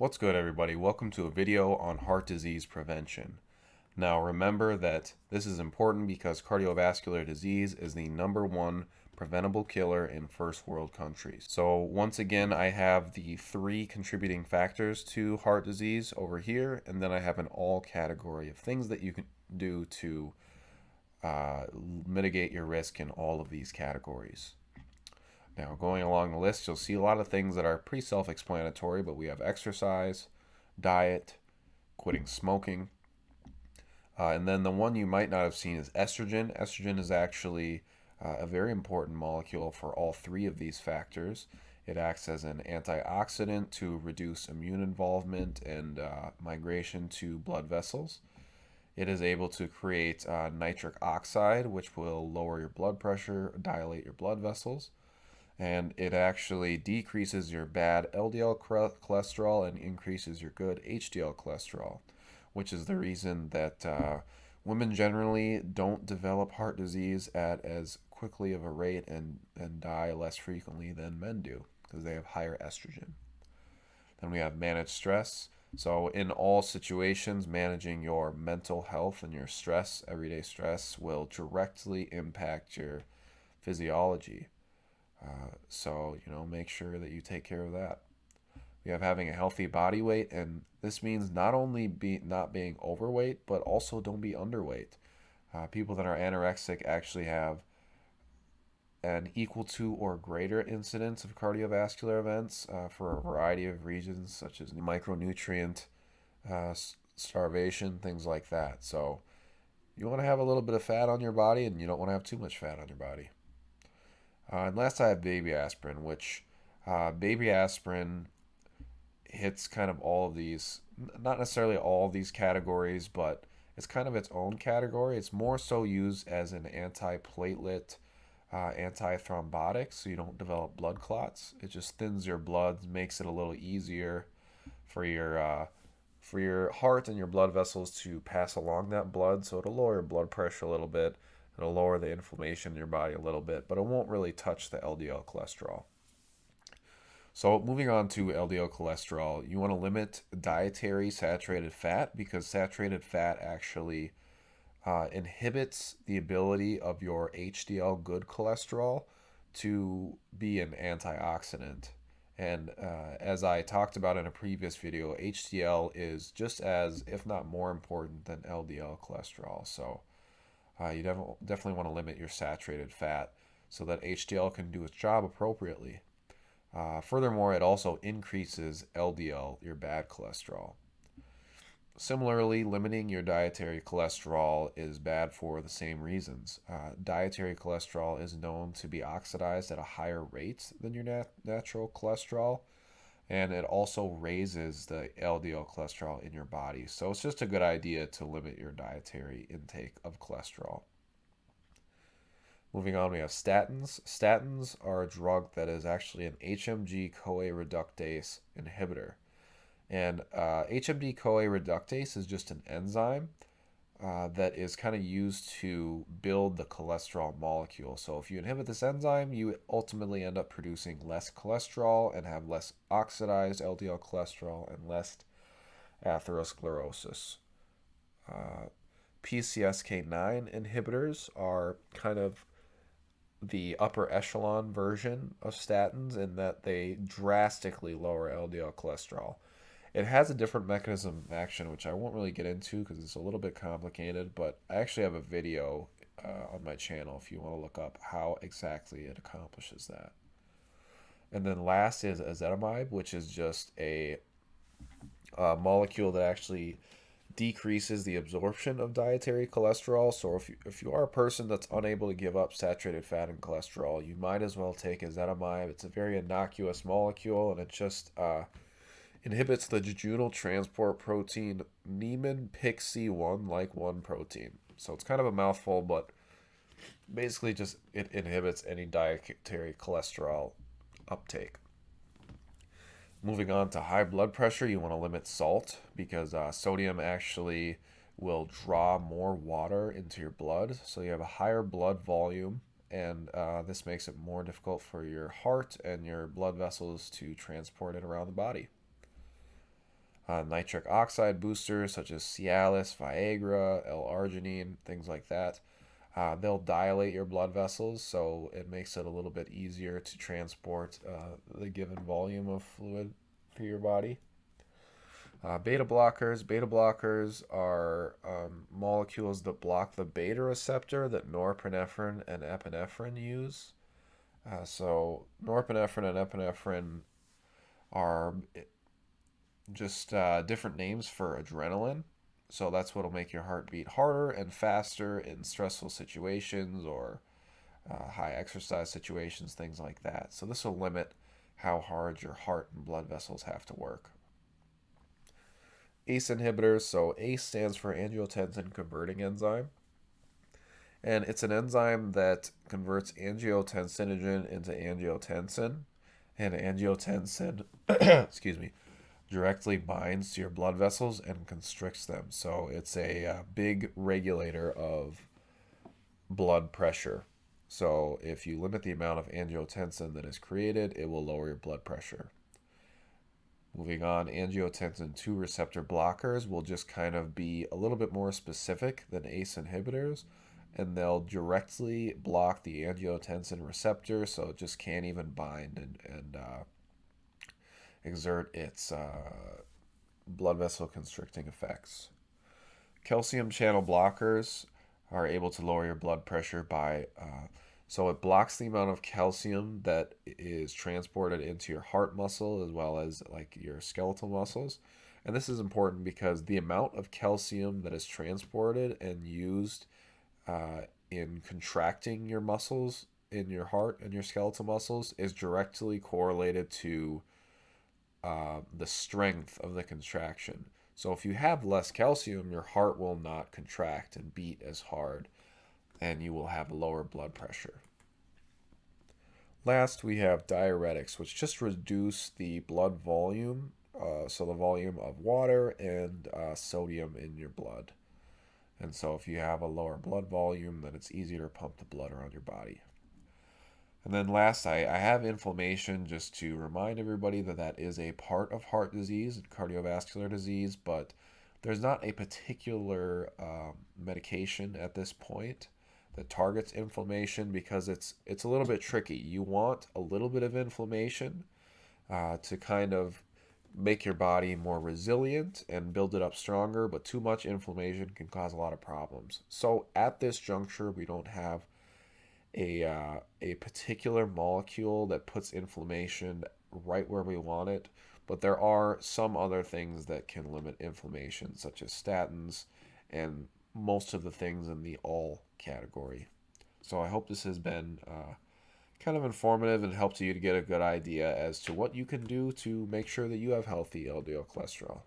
What's good, everybody? Welcome to a video on heart disease prevention. Now, remember that this is important because cardiovascular disease is the #1 preventable killer in first world countries. So, once again, I have the three contributing factors to heart disease over here, and then I have an all category of things that you can do to mitigate your risk in all of these categories. Now, going along the list, you'll see a lot of things that are pretty self explanatory, but we have exercise, diet, quitting smoking. And then the one you might not have seen is estrogen. Estrogen is actually a very important molecule for all three of these factors. It acts as an antioxidant to reduce immune involvement and migration to blood vessels. It is able to create nitric oxide, which will lower your blood pressure, dilate your blood vessels, and it actually decreases your bad LDL cholesterol and increases your good HDL cholesterol, which is the reason that women generally don't develop heart disease at as quickly of a rate and die less frequently than men do because they have higher estrogen. Then we have managed stress. So, in all situations, managing your mental health and your stress, everyday stress, will directly impact your physiology. So, make sure that you take care of that. We have having a healthy body weight, and this means not only not being overweight, but also don't be underweight. People that are anorexic actually have an equal to or greater incidence of cardiovascular events for a variety of reasons, such as micronutrient starvation, things like that. So, you want to have a little bit of fat on your body, and you don't want to have too much fat on your body. And last, I have baby aspirin, which baby aspirin hits kind of all of these, not necessarily all of these categories, but it's kind of its own category. It's more so used as an antiplatelet, antithrombotic, so you don't develop blood clots. It just thins your blood, makes it a little easier for your heart and your blood vessels to pass along that blood, so it'll lower your blood pressure a little bit. It'll lower the inflammation in your body a little bit, but it won't really touch the LDL cholesterol. So, moving on to LDL cholesterol, you want to limit dietary saturated fat because saturated fat actually inhibits the ability of your HDL good cholesterol to be an antioxidant. And as I talked about in a previous video, HDL is just as, if not more important than LDL cholesterol. So, you definitely want to limit your saturated fat so that HDL can do its job appropriately. Furthermore, it also increases LDL, your bad cholesterol. Similarly, limiting your dietary cholesterol is bad for the same reasons. Dietary cholesterol is known to be oxidized at a higher rate than your natural cholesterol, and it also raises the LDL cholesterol in your body. So it's just a good idea to limit your dietary intake of cholesterol. Moving on, we have statins. Statins are a drug that is actually an HMG CoA reductase inhibitor. And HMG CoA reductase is just an enzyme that is kind of used to build the cholesterol molecule. So if you inhibit this enzyme, you ultimately end up producing less cholesterol and have less oxidized LDL cholesterol and less atherosclerosis. Uh, PCSK9 inhibitors are kind of the upper echelon version of statins in that they drastically lower LDL cholesterol. It has a different mechanism of action, which I won't really get into because it's a little bit complicated, but I actually have a video on my channel if you want to look up how exactly it accomplishes that. And then last is ezetimibe, which is just a molecule that actually decreases the absorption of dietary cholesterol. So if you are a person that's unable to give up saturated fat and cholesterol, you might as well take ezetimibe. It's a very innocuous molecule, and it just inhibits the jejunal transport protein Niemann-Pick C1 like 1 protein. So it's kind of a mouthful, but basically just it inhibits any dietary cholesterol uptake. Moving on to high blood pressure, you want to limit salt because sodium actually will draw more water into your blood. So you have a higher blood volume, and this makes it more difficult for your heart and your blood vessels to transport it around the body. Nitric oxide boosters such as Cialis, Viagra, L-arginine, things like that. They'll dilate your blood vessels, so it makes it a little bit easier to transport the given volume of fluid through your body. Beta blockers. Beta blockers are molecules that block the beta receptor that norepinephrine and epinephrine use. So norepinephrine and epinephrine are just different names for adrenaline. So that's what'll make your heart beat harder and faster in stressful situations or high exercise situations, things like that. So this will limit how hard your heart and blood vessels have to work. ACE inhibitors. So ACE stands for angiotensin converting enzyme. And it's an enzyme that converts angiotensinogen into angiotensin. And angiotensin, excuse me, directly binds to your blood vessels and constricts them. So it's a big regulator of blood pressure. So if you limit the amount of angiotensin that is created, it will lower your blood pressure. Moving on, angiotensin 2 receptor blockers will just kind of be a little bit more specific than ACE inhibitors, and they'll directly block the angiotensin receptor, so it just can't even bind and exert its blood vessel constricting effects. Calcium channel blockers are able to lower your blood pressure by so it blocks the amount of calcium that is transported into your heart muscle as well as like your skeletal muscles. And this is important because the amount of calcium that is transported and used in contracting your muscles in your heart and your skeletal muscles is directly correlated to the strength of the contraction. So if you have less calcium, your heart will not contract and beat as hard, and you will have lower blood pressure. Last, we have diuretics, which just reduce the blood volume, so the volume of water and sodium in your blood. And so if you have a lower blood volume, then it's easier to pump the blood around your body. And then last, I have inflammation just to remind everybody that that is a part of heart disease and cardiovascular disease, but there's not a particular medication at this point that targets inflammation because it's a little bit tricky. You want a little bit of inflammation to kind of make your body more resilient and build it up stronger, but too much inflammation can cause a lot of problems. So at this juncture, we don't have a particular molecule that puts inflammation right where we want it, but there are some other things that can limit inflammation, such as statins and most of the things in the all category. So I hope this has been kind of informative and helped you to get a good idea as to what you can do to make sure that you have healthy LDL cholesterol.